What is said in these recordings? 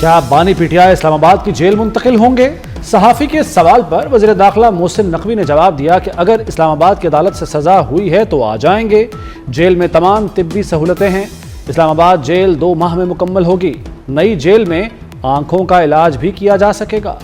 क्या बानी पीटीआई इस्लामाबाद की जेल मुंतकिल होंगे? सहाफ़ी के सवाल पर वज़ीर दाखिला मोहसिन नकवी ने जवाब दिया कि अगर इस्लामाबाद की अदालत से सज़ा हुई है तो आ जाएंगे। जेल में तमाम तिब्बी सहूलतें हैं। इस्लामाबाद जेल 2 माह में मुकम्मल होगी। नई जेल में आंखों का इलाज भी किया जा सकेगा।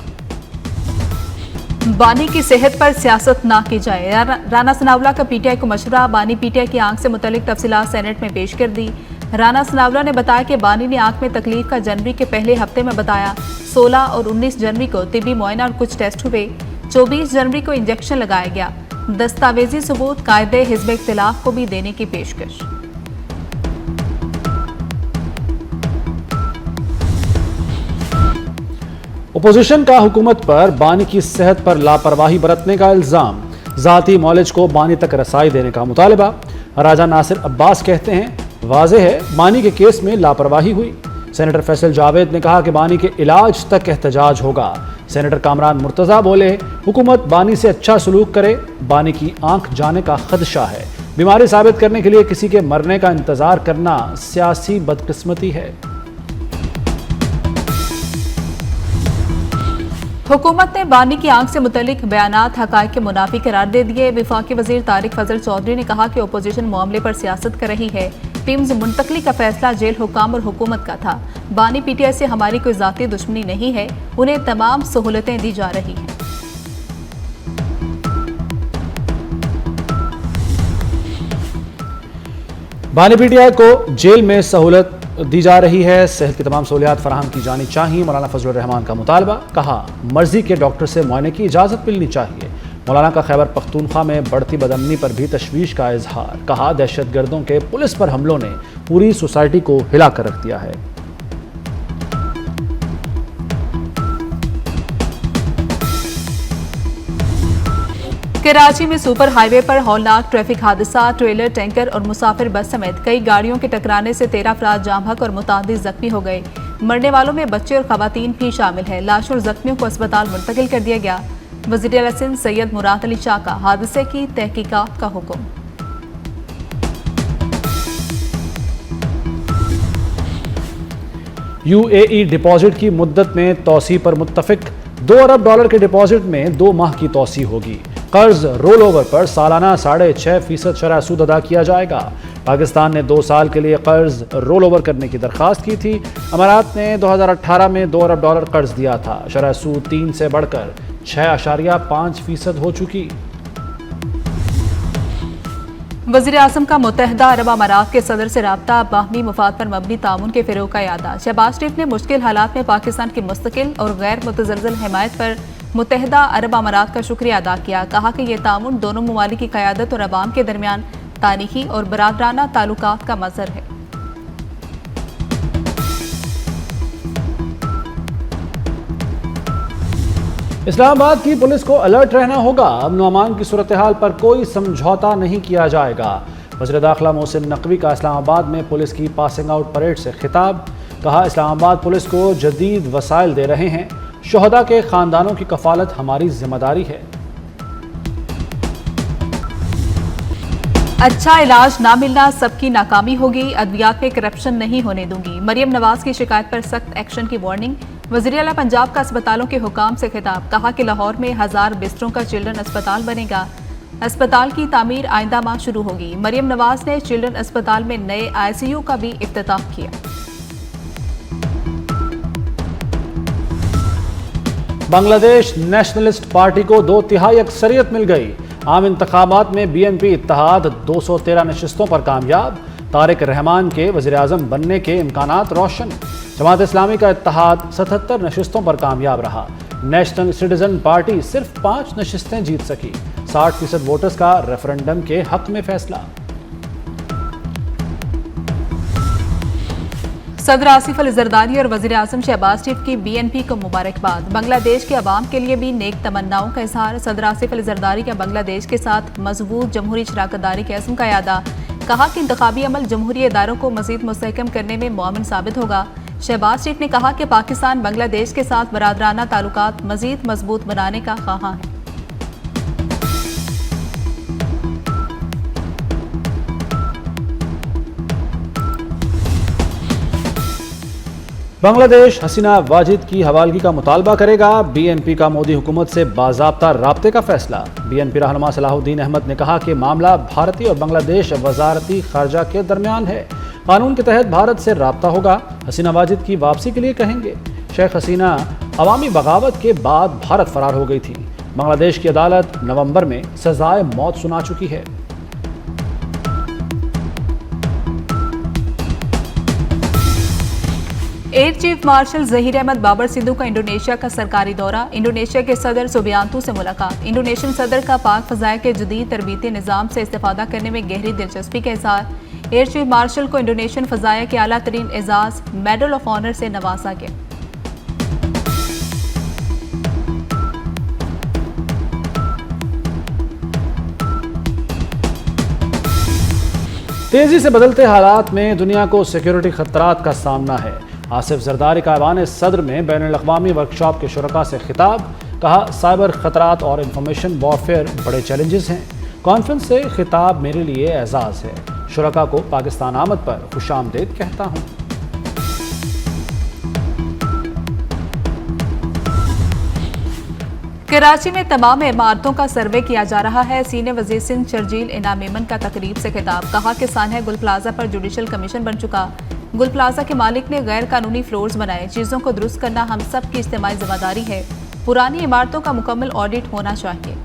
बानी की सेहत पर सियासत ना की जाए। राना सनाउल्लाह का पीटीआई को मशवरा। बानी पीटीआई की आंख से मुतल्लिक तफसीलात सेनेट में पेश कर दी। राना सनाउल्लाह ने बताया कि बानी ने आंख में तकलीफ का जनवरी के पहले हफ्ते में बताया। 16 और 19 जनवरी को तिब्बी मुआयना और कुछ टेस्ट हुए। 24 जनवरी को इंजेक्शन लगाया गया। दस्तावेजी सबूत कायदे हिज़्ब इख्तिलाफ को भी देने की पेशकश। अपोजिशन का हुकूमत पर बानी की सेहत पर लापरवाही बरतने का इल्जाम। ज़ाती मौलिज को बानी तक रसाई देने का मुतालबा। राजा नासिर अब्बास कहते हैं वाज़ेह है बानी के केस में लापरवाही हुई। सेनेटर फैसल जावेद ने कहा कि बानी के इलाज तक एहतजाज होगा। सेनेटर कामरान मुर्तज़ा बोले हुकूमत बानी से अच्छा सलूक करे। बानी की आंख जाने का खदशा है। बीमारी साबित करने के लिए किसी के मरने का इंतजार करना सियासी बदकिस्मती है। हुकूमत ने बानी की आंख से मुतल्लिक बयानात हकायक के मुनाफी करार दे दिए। वफाकी वजीर तारिक फजल चौधरी ने कहा कि अपोजिशन मामले पर सियासत कर रही है। पिम्स मुंतकली का फैसला जेल हुकाम और हुकूमत का था। बानी पीटीआई से हमारी कोई जाती दुश्मनी नहीं है। उन्हें तमाम सहूलतें दी जा रही हैं। बानी पीटीआई को जेल में सहूलत दी जा रही है। सेहत की तमाम सहूलियात फराहम की जानी चाहिए। मौलाना फजलुर रहमान का मुतालबा। कहा मर्जी के डॉक्टर से मुआयने की इजाज़त मिलनी चाहिए। मौलाना का खैबर पख्तूनख्वा में बढ़ती बदअमनी पर भी तशवीश का इजहार। कहा दहशतगर्दों के पुलिस पर हमलों ने पूरी सोसाइटी को हिला कर रख दिया है। कराची में सुपर हाईवे पर हौलनाक ट्रैफिक हादसा। ट्रेलर, टैंकर और मुसाफिर बस समेत कई गाड़ियों के टकराने से 13 अफराद जाम बहक और मुतादिद जख्मी हो गए। मरने वालों में बच्चे और खवातीन भी शामिल है। लाशों और जख्मियों को अस्पताल मुंतकिल कर दिया गया। वज़ीर आला सिंध सैयद मुराद अली शाह का हादसे की तहकीकात का हुक्म। यूएई डिपॉजिट की मुद्दत में तौसी पर मुत्तफिक। $2 अरब के डिपॉजिट में 2 माह की तौसी होगी। कर्ज रोल ओवर पर सालाना 6.5% शरह सूद अदा किया जाएगा। पाकिस्तान ने 2 साल के लिए कर्ज रोल ओवर करने की दरख्वास्त की थी। अमारात ने 2018 में $2 अरब कर्ज दिया था। शरह सूद 3 से बढ़कर 6.5% हो चुकी। वज़ीर आज़म का मुत्तहिदा अरब अमारात के सदर से राब्ता। बाहमी मफाद पर मबनी ताउन के फ़रोग़ का यादा। शहबाज शरीफ ने मुश्किल हालात में पाकिस्तान की मुस्तकिल और गैर मुतज़लज़ल हिमायत पर मुत्तहिदा अरब अमारात का शुक्रिया अदा किया। कहा कि यह ताउन दोनों ममालिक की क़यादत और अवाम के दरमियान तारीखी और बरादराना ताल्लुकात का मज़हर है। इस्लामाबाद की पुलिस को अलर्ट रहना होगा। अमन व अमान की सूरत हाल पर कोई समझौता नहीं किया जाएगा। वज़ीर दाखिला मोहसिन नकवी का इस्लामाबाद में पुलिस की पासिंग आउट परेड से खिताब। कहा इस्लामाबाद पुलिस को जदीद वसाइल दे रहे हैं। शोहदा के खानदानों की कफालत हमारी जिम्मेदारी है। अच्छा इलाज ना मिलना सबकी नाकामी होगी। अद्वियात में करप्शन नहीं होने दूंगी। मरियम नवाज की शिकायत पर सख्त एक्शन की वार्निंग। वज़ीर आला पंजाब का अस्पतालों के हुकाम से खिताब। कहा कि लाहौर में 1000 बिस्तरों का चिल्ड्रन अस्पताल बनेगा। अस्पताल की तामीर आइंदा माह शुरू होगी। मरियम नवाज ने चिल्ड्रन अस्पताल में नए ICU का भी इफ्तिताह किया। बांग्लादेश नेशनलिस्ट पार्टी को 2/3 अक्सरियत मिल गई। आम इंतखाबात में BNP इत्तेहाद 213 नशिस्तों पर कामयाब। तारिक रहमान के वज़ीर आज़म बनने के इम्कानात रोशन। जमात इस्लामी का इत्तेहाद 77 नशिस्तों पर कामयाब रहा। नेशनल सिटीजन पार्टी सिर्फ 5 नशिस्तें जीत सकी। 60% वोटर्स का रेफरेंडम के हक में फैसला। सदर आसिफ अली जरदारी और वज़ीर आज़म शहबाज शरीफ की BNP को मुबारकबाद। बांग्लादेश के अवाम के लिए भी नेक तमन्नाओं का इजहार। सदर आसिफ अली जरदारी का बांग्लादेश के साथ मजबूत जमहूरी शराकतदारी के अज़्म का यादा। कहा कि इंतखाबी अमल जमहूरी इदारों को मज़ीद मुस्तहकम करने में मुआविन साबित होगा। शहबाज शरीफ ने कहा कि पाकिस्तान बांग्लादेश के साथ बरादराना ताल्लुकात मज़ीद मजबूत बनाने का ख्वाहां है। बांग्लादेश हसीना वाजिद की हवालगी का मुतालबा करेगा। बीएनपी का मोदी हुकूमत से बाज़ाब्ता राब्ते का फैसला। बीएनपी रहनुमा सलाहुद्दीन अहमद ने कहा कि मामला भारतीय और बांग्लादेश वजारती खारजा के दरमियान है। कानून के तहत भारत से राब्ता होगा। हसीना वाजिद की वापसी के लिए कहेंगे। शेख हसीना अवामी बगावत के बाद भारत फरार हो गई थी। बांग्लादेश की अदालत नवंबर में सजाए मौत सुना चुकी है। Air chief marshal Zaheer Ahmed Babar Sidhu का इंडोनेशिया का सरकारी दौरा। इंडोनेशिया के सदर सुबियांतो से मुलाकात। इंडोनेशियन सदर का पाक फजाया के जदीद तरबीती निज़ाम से इस्तेफादा करने में गहरी दिलचस्पी का इज़हार। एयर चीफ मार्शल को इंडोनेशियन फजाया के आला तरीन एजाज मेडल ऑफ ऑनर से नवाजा गया। तेजी से बदलते हालात में दुनिया को सिक्योरिटी खतरात का सामना है। आसिफ जरदारी का ऐवान सदर में बैनुल-अक़वामी वर्कशॉप के शुरका से खिताब। कहा, साइबर खतरात और इंफॉर्मेशन वॉरफेयर बड़े चैलेंजेस हैं। कॉन्फ्रेंस से खिताब मेरे लिए एजाज़ है। शुरका को पाकिस्तान आमद पर खुशामदीद कहता हूँ। कराची में तमाम इमारतों का सर्वे किया जा रहा है। सीनियर वज़ीर सिंध शर्जील इनाम मेमन का तकरीब से खिताब। कहा कि सानहा गुल प्लाजा पर जुडिशल कमीशन बन चुका। गुल प्लाजा के मालिक ने गैर कानूनी फ्लोर्स बनाए। चीज़ों को दुरुस्त करना हम सब की इज्तिमाई जिम्मेदारी है। पुरानी इमारतों का मुकम्मल ऑडिट होना चाहिए।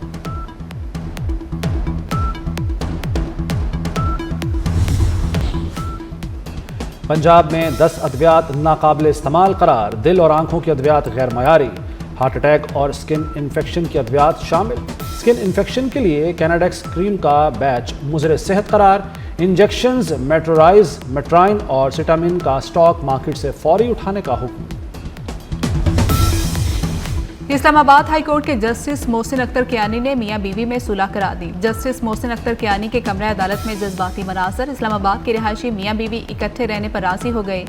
पंजाब में 10 अद्वियात नाकाबिल इस्तेमाल करार। दिल और आंखों की अद्वियात गैर मयारी। हार्ट अटैक और स्किन इन्फेक्शन की अद्वियात शामिल। स्किन इन्फेक्शन के लिए कैनाडेक्स क्रीम का बैच मुज़र सेहत करार। इंजेक्शंस मेट्रोराइज, मेट्राइन और सिटामिन का स्टॉक मार्केट से फौरी उठाने का हुक्म। इस्लामाबाद हाई कोर्ट के जस्टिस मोहसिन अख्तर कियानी ने मियां बीवी में सुलह करा दी। जस्टिस मोहसिन अख्तर कियानी के कमरे अदालत में जज्बाती मनाजर। इस्लामाबाद के रिहायशी मियां बीवी इकट्ठे रहने पर राजी हो गए।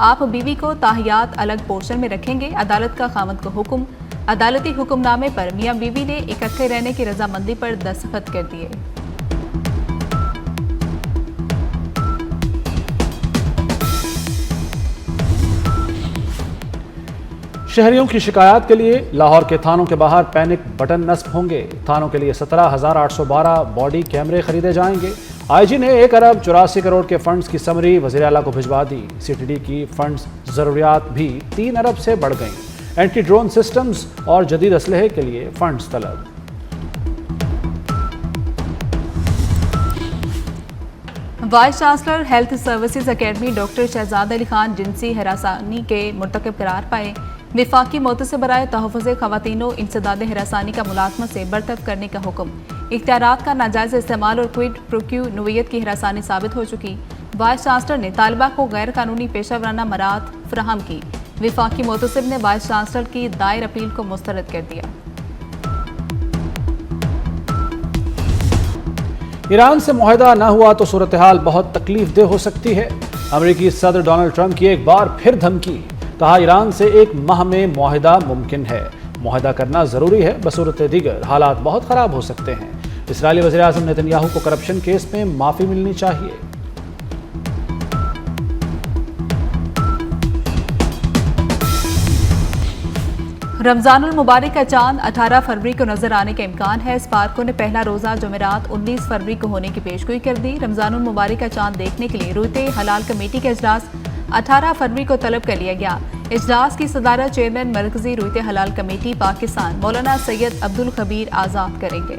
आप बीवी को ताहियात अलग पोर्शन में रखेंगे। अदालत का खामद को हुक्म। अदालती हुक्मनामे पर मियां बीवी ने इकट्ठे रहने की रजामंदी पर दस्तखत कर दिए। शहरियों की शिकायत के लिए लाहौर के थानों के बाहर पैनिक बटन नस्ब होंगे। थानों के लिए 17,812 बॉडी कैमरे खरीदे जाएंगे। आईजी ने 1 अरब 84 करोड़ के फंड्स की समरी वज़ीर आला को भिजवा दी। सीटीडी की फंड्स ज़रूरियात भी 3 अरब से बढ़ गईं। एंटी ड्रोन सिस्टम्स और जदीद असलहे के लिए फंड्स तलब। Vice chancellor health services academy doctor Shahzad Ali Khan जिनसी हरासानी के मुर्तकब करार पाए। विफाकी मोतसिब बराए तहफ़्फ़ुज़ ख़वातीन व इंसदाद हरासानी का मुलाज़मत से बरतरफ करने का हुक्म। इख्तियारात का नाजायज़ इस्तेमाल और क्विड प्रोक्यू नोयत की हरासानी साबित हो चुकी। वाइस चांसलर ने तालिबा को गैर कानूनी पेशा वराना मराहत फराहम की। विफाकी मोतसिब ने वाइस चांसलर की दायर अपील को मुस्तरद कर दिया। ईरान से मुआहदा न हुआ तो सूरत हाल बहुत तकलीफ दह हो सकती है। अमेरिकी सदर डोनाल्ड ट्रंप की एक बार फिर धमकी। कहा, ईरान से 1 माह में मुआहदा मुमकिन है। मुआहदा करना ज़रूरी है, बसूरत दीगर हालात बहुत ख़राब हो सकते हैं। इस्राईली वज़ीर आज़म नेतन्याहू को करप्शन केस में माफ़ी मिलनी चाहिए। रमजानुल मुबारक का चांद 18 फरवरी को नजर आने का इम्कान है। स्पार्को ने पहला रोजा जुमेरात 19 फरवरी को होने की पेशगोई कर दी। रमजानुल मुबारक का चांद देखने के लिए रुयते हलाल कमेटी का इजलास 18 फरवरी को तलब कर लिया गया। इजलास की सदारत चेयरमैन मरकजी रुयते हलाल कमेटी पाकिस्तान मौलाना सैयद अब्दुल खबीर आज़ाद करेंगे।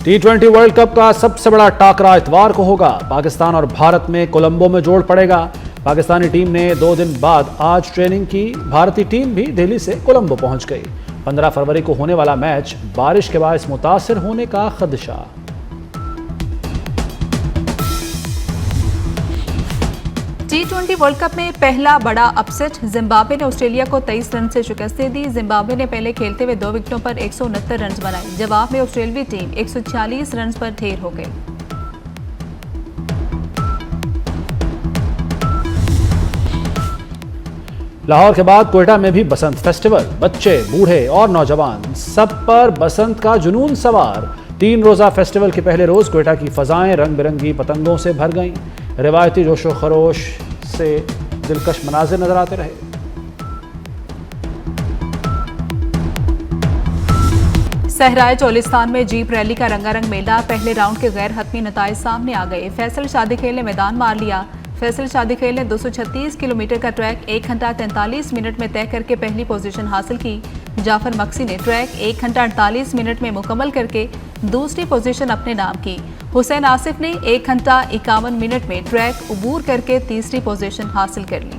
T20 वर्ल्ड कप का सबसे बड़ा टाकरा इतवार को होगा। पाकिस्तान और भारत में कोलंबो में जोड़ पड़ेगा। पाकिस्तानी टीम ने 2 दिन बाद आज ट्रेनिंग की। भारतीय टीम भी दिल्ली से कोलंबो पहुंच गई। 15 फरवरी को होने वाला मैच बारिश के बायस मुतासिर होने का खदशा। T20 वर्ल्ड कप में पहला बड़ा अपसेट। जिम्बाब्वे ने ऑस्ट्रेलिया को 23 रन से शिकस्त दे दी। जिम्बाब्वे ने पहले खेलते हुए 2 विकेटों पर 169 रन बनाए। जवाब में ऑस्ट्रेलियाई टीम 146 रन पर ढेर हो गई। लाहौर के बाद कोयटा में भी बसंत फेस्टिवल। बच्चे, बूढ़े और नौजवान सब पर बसंत का जुनून सवार। 3 रोजा फेस्टिवल के पहले रोज कोयटा की फजाएं रंग बिरंगी पतंगों से भर गईं। रिवायती जोशो खरोश से दिलकश मनाजिर नजर आते रहे। सहराए चोलिस्तान में जीप रैली का रंगारंग मेला। पहले राउंड के गैर हतमी नताइज सामने आ गए। फैसल शादीखेल ने मैदान मार लिया। फैसल शादीखेल ने 236 किलोमीटर का ट्रैक 1 घंटा 43 मिनट में तय करके पहली पोजीशन हासिल की। जाफर मक्सी ने ट्रैक 1 घंटा 48 मिनट में मुकम्मल करके दूसरी पोजीशन अपने नाम की। हुसैन आसिफ ने 1 घंटा 51 मिनट में ट्रैक उबूर करके तीसरी पोजीशन हासिल कर ली।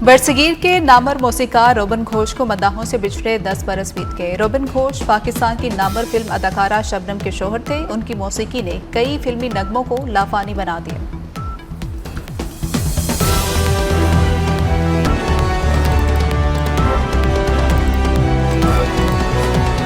बरसगीर के नामर मौसीकार रोबन घोष को मदाहों से बिछड़े 10 बरस बीत गए। रोबन घोष पाकिस्तान की नामर फिल्म अदाकारा शबनम के शोहर थे। उनकी मौसीकी ने कई फिल्मी नगमों को लाफानी बना दिया।